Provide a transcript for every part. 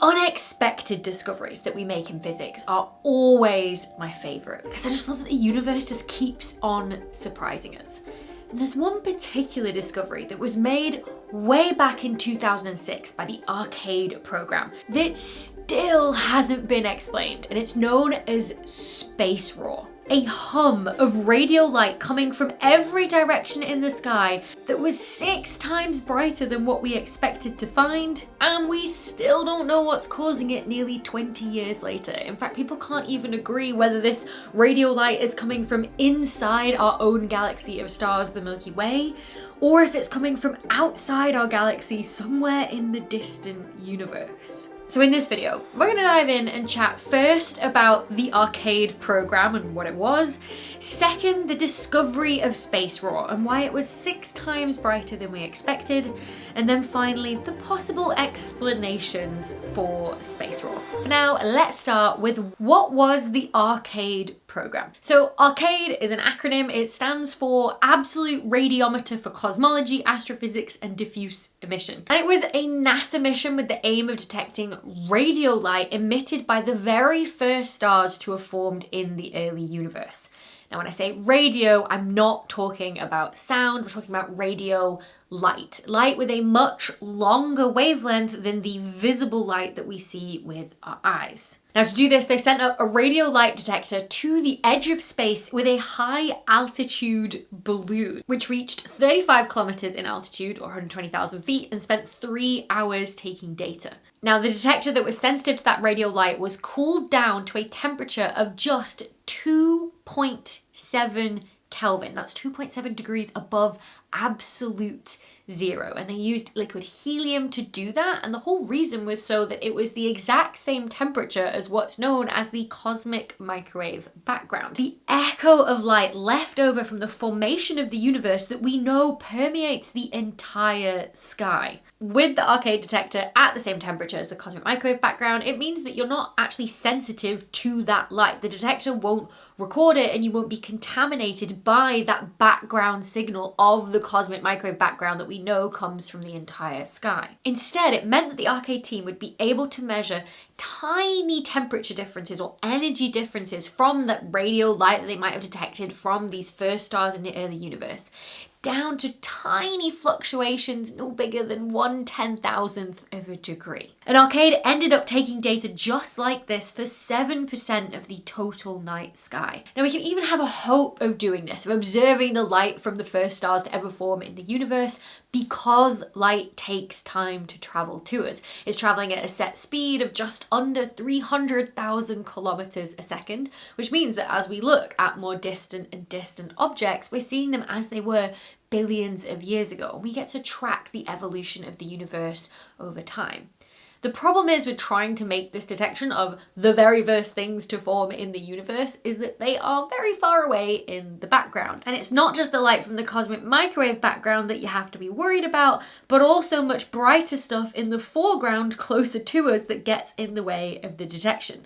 unexpected discoveries that we make in physics are always my favourite, because I just love that the universe just keeps on surprising us. And there's one particular discovery that was made way back in 2006 by the Arcade program that still hasn't been explained, and it's known as space roar. A hum of radio light coming from every direction in the sky that was 6 times brighter than what we expected to find, and we still don't know what's causing it nearly 20 years later. In fact, people can't even agree whether this radio light is coming from inside our own galaxy of stars, the Milky Way, or if it's coming from outside our galaxy somewhere in the distant universe. So in this video, we're going to dive in and chat first about the Arcade program and what it was. Second, the discovery of space roar and why it was 6 times brighter than we expected. And then finally, the possible explanations for space roar. For now, let's start with what was the Arcade program. So Arcade is an acronym. It stands for Absolute Radiometer for Cosmology, Astrophysics and Diffuse Emission. And it was a NASA mission with the aim of detecting radio light emitted by the very first stars to have formed in the early universe. Now, when I say radio, I'm not talking about sound, we're talking about radio light. Light with a much longer wavelength than the visible light that we see with our eyes. Now, to do this, they sent up a radio light detector to the edge of space with a high altitude balloon, which reached 35 kilometers in altitude, or 120,000 feet, and spent 3 hours taking data. Now, the detector that was sensitive to that radio light was cooled down to a temperature of just 2.7 Kelvin. That's 2.7 degrees above absolute zero. And they used liquid helium to do that. And the whole reason was so that it was the exact same temperature as what's known as the cosmic microwave background. The echo of light left over from the formation of the universe that we know permeates the entire sky. With the Arcade detector at the same temperature as the cosmic microwave background, it means that you're not actually sensitive to that light. The detector won't record it and you won't be contaminated by that background signal of the cosmic microwave background that we know comes from the entire sky. Instead, it meant that the Arcade team would be able to measure tiny temperature differences or energy differences from that radio light that they might have detected from these first stars in the early universe, down to tiny fluctuations no bigger than 1/10,000th of a degree. And Arcade ended up taking data just like this for 7% of the total night sky. Now, we can even have a hope of doing this, of observing the light from the first stars to ever form in the universe, because light takes time to travel to us. It's traveling at a set speed of just under 300,000 kilometers a second, which means that as we look at more distant and distant objects, we're seeing them as they were billions of years ago. We get to track the evolution of the universe over time. The problem is with trying to make this detection of the very first things to form in the universe is that they are very far away in the background. And it's not just the light from the cosmic microwave background that you have to be worried about, but also much brighter stuff in the foreground closer to us that gets in the way of the detection.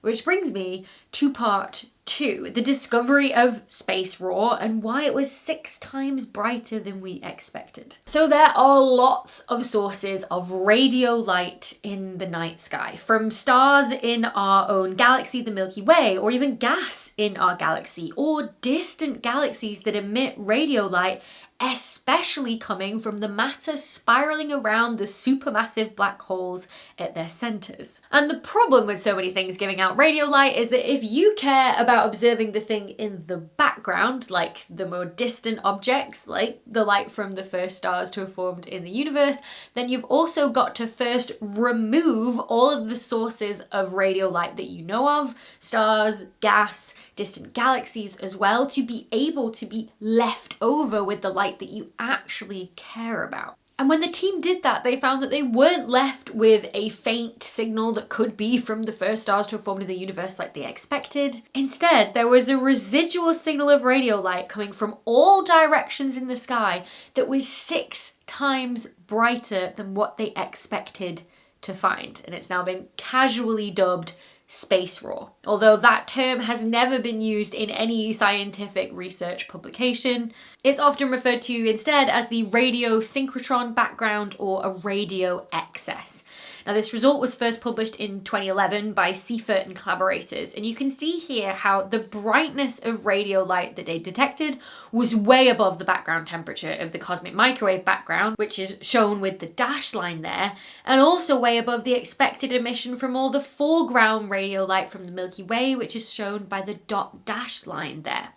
Which brings me to part 2, the discovery of space roar and why it was 6 times brighter than we expected. So there are lots of sources of radio light in the night sky, from stars in our own galaxy, the Milky Way, or even gas in our galaxy, or distant galaxies that emit radio light, especially coming from the matter spiraling around the supermassive black holes at their centers. And the problem with so many things giving out radio light is that if you care about observing the thing in the background, like the more distant objects, like the light from the first stars to have formed in the universe, then you've also got to first remove all of the sources of radio light that you know of, stars, gas, distant galaxies as well, to be able to be left over with the light that you actually care about. And when the team did that, they found that they weren't left with a faint signal that could be from the first stars to have formed in the universe like they expected. Instead, there was a residual signal of radio light coming from all directions in the sky that was 6 times brighter than what they expected to find. And it's now been casually dubbed space roar, although that term has never been used in any scientific research publication. It's often referred to instead as the radio synchrotron background or a radio excess. Now, this result was first published in 2011 by Seifert and collaborators, and you can see here how the brightness of radio light that they detected was way above the background temperature of the cosmic microwave background, which is shown with the dashed line there, and also way above the expected emission from all the foreground radio light from the Milky Way, which is shown by the dot dashed line there.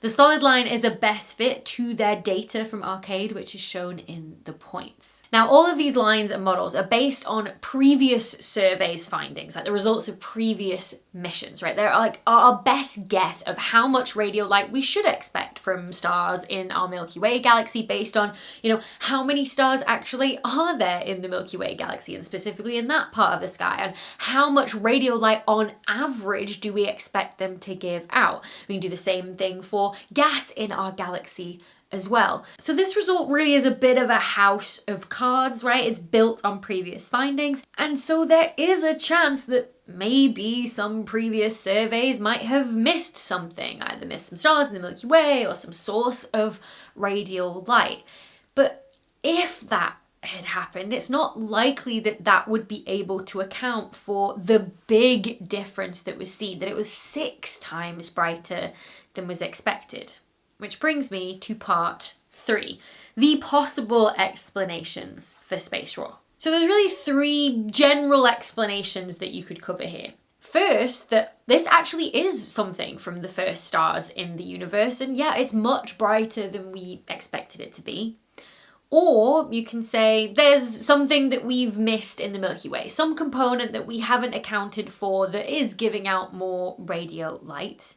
The solid line is a best fit to their data from Arcade, which is shown in the points. Now, all of these lines and models are based on previous surveys findings, like the results of previous missions, right? They're like our best guess of how much radio light we should expect from stars in our Milky Way galaxy based on, how many stars actually are there in the Milky Way galaxy, and specifically in that part of the sky, and how much radio light on average do we expect them to give out. We can do the same thing for gas in our galaxy as well. So this result really is a bit of a house of cards, right? It's built on previous findings, and so there is a chance that maybe some previous surveys might have missed something, either missed some stars in the Milky Way or some source of radial light. But if that had happened, it's not likely that that would be able to account for the big difference that was seen, that it was 6 times brighter than was expected. Which brings me to part 3, the possible explanations for space raw. So there's really 3 general explanations that you could cover here. First, that this actually is something from the first stars in the universe, and yeah, it's much brighter than we expected it to be. Or you can say there's something that we've missed in the Milky Way, some component that we haven't accounted for that is giving out more radio light.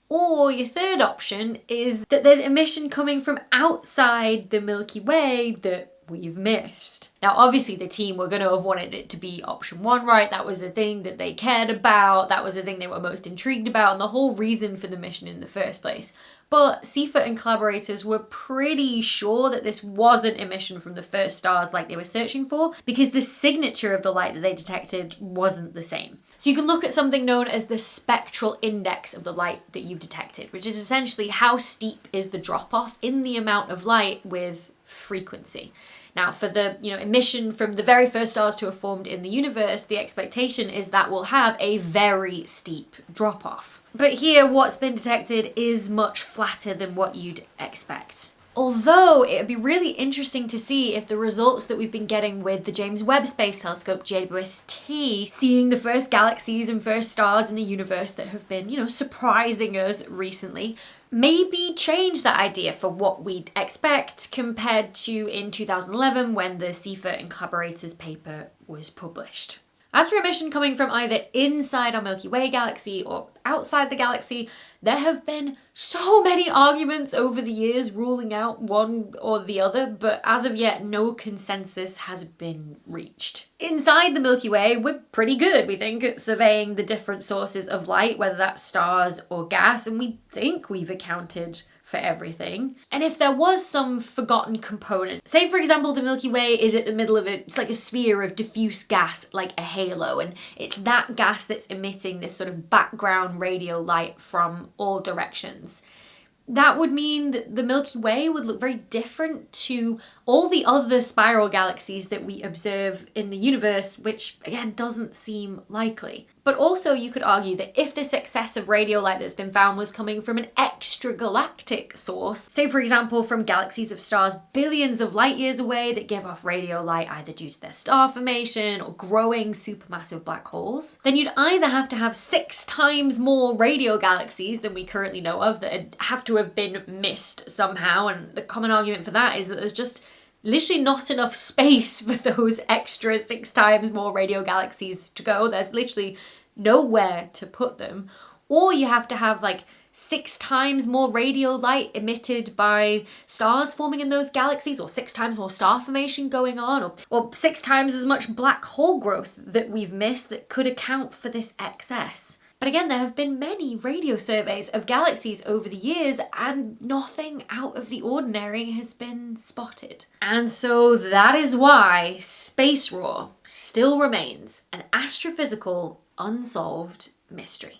Or your third option is that there's emission coming from outside the Milky Way that we've missed. Now, obviously the team were going to have wanted it to be option 1, right? That was the thing that they cared about, that was the thing they were most intrigued about, and the whole reason for the mission in the first place. But Seifert and collaborators were pretty sure that this wasn't emission from the first stars like they were searching for, because the signature of the light that they detected wasn't the same. So you can look at something known as the spectral index of the light that you've detected, which is essentially how steep is the drop-off in the amount of light with frequency. Now, for the emission from the very first stars to have formed in the universe, the expectation is that we'll have a very steep drop-off. But here, what's been detected is much flatter than what you'd expect. Although it would be really interesting to see if the results that we've been getting with the James Webb Space Telescope, JWST, seeing the first galaxies and first stars in the universe that have been, surprising us recently, maybe change that idea for what we'd expect compared to in 2011 when the Seifert and collaborators paper was published. As for emission coming from either inside our Milky Way galaxy or outside the galaxy, there have been so many arguments over the years ruling out one or the other, but as of yet, no consensus has been reached. Inside the Milky Way, we're pretty good, we think, at surveying the different sources of light, whether that's stars or gas, and we think we've accounted for everything. And if there was some forgotten component, say for example the Milky Way is at the middle of it's like a sphere of diffuse gas, like a halo, and it's that gas that's emitting this sort of background radio light from all directions. That would mean that the Milky Way would look very different to all the other spiral galaxies that we observe in the universe, which again doesn't seem likely. But also you could argue that if this excess of radio light that's been found was coming from an extragalactic source, say for example from galaxies of stars billions of light years away that give off radio light either due to their star formation or growing supermassive black holes, then you'd either have to have 6 times more radio galaxies than we currently know of that have to have been missed somehow, and the common argument for that is that there's just literally not enough space for those extra 6 times more radio galaxies to go. There's literally nowhere to put them. Or you have to have like 6 times more radio light emitted by stars forming in those galaxies, or 6 times more star formation going on, or 6 times as much black hole growth that we've missed that could account for this excess. But again, there have been many radio surveys of galaxies over the years and nothing out of the ordinary has been spotted. And so that is why space raw still remains an astrophysical unsolved mystery.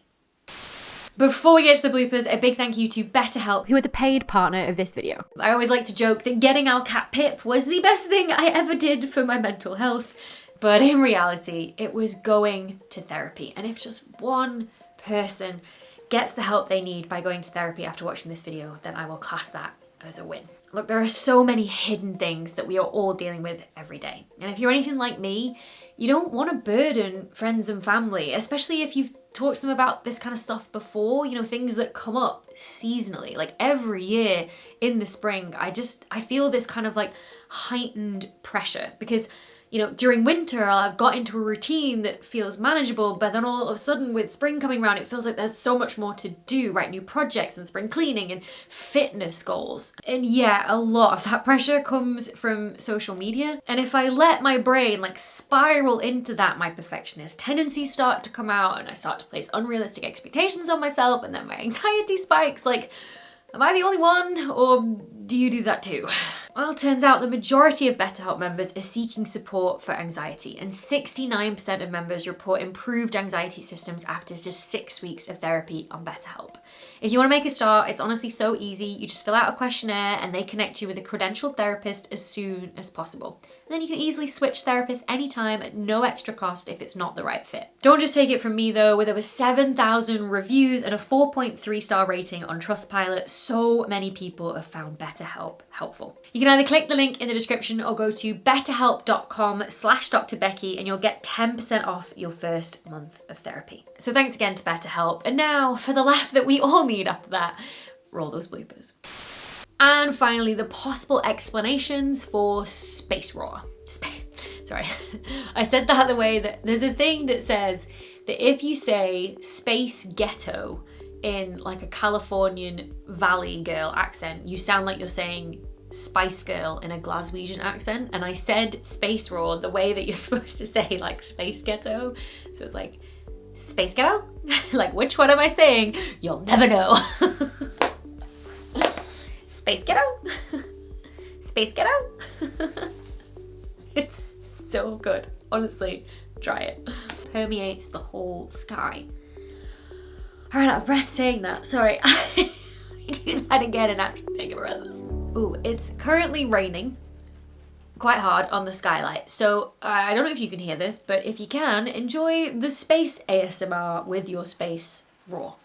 Before we get to the bloopers, a big thank you to BetterHelp, who are the paid partner of this video. I always like to joke that getting our cat Pip was the best thing I ever did for my mental health. But in reality, it was going to therapy. And if just one person gets the help they need by going to therapy after watching this video, then I will class that as a win. Look, there are so many hidden things that we are all dealing with every day. And if you're anything like me, you don't want to burden friends and family, especially if you've talked to them about this kind of stuff before, you know, things that come up seasonally. Like every year in the spring, I feel this kind of like heightened pressure because, you know, during winter, I've got into a routine that feels manageable, but then all of a sudden with spring coming around, it feels like there's so much more to do, right? New projects and spring cleaning and fitness goals. And yeah, a lot of that pressure comes from social media. And if I let my brain like spiral into that, my perfectionist tendencies start to come out and I start to place unrealistic expectations on myself and then my anxiety spikes. Like, am I the only one, or do you do that too? Well, it turns out the majority of BetterHelp members are seeking support for anxiety, and 69% of members report improved anxiety systems after just 6 weeks of therapy on BetterHelp. If you want to make a start, it's honestly so easy. You just fill out a questionnaire and they connect you with a credentialed therapist as soon as possible. And then you can easily switch therapists anytime at no extra cost if it's not the right fit. Don't just take it from me though, with over 7,000 reviews and a 4.3 star rating on Trustpilot, so many people have found BetterHelp helpful. You can either click the link in the description or go to betterhelp.com/Dr. Becky and you'll get 10% off your first month of therapy. So thanks again to BetterHelp. And now for the laugh that we all need after that, roll those bloopers. And finally, the possible explanations for space roar. Sorry, I said that the way that there's a thing that says that if you say space ghetto in like a Californian Valley girl accent, you sound like you're saying Spice Girl in a Glaswegian accent. And I said space roar the way that you're supposed to say like space ghetto. So it's like, space ghetto? Like, which one am I saying? You'll never know. Space ghetto? Space ghetto? It's so good. Honestly, try it. Permeates the whole sky. I ran out of breath saying that. Sorry. I do that again and actually take a breath. Ooh, it's currently raining quite hard on the skylight. So I don't know if you can hear this, but if you can, enjoy the space ASMR with your space roar.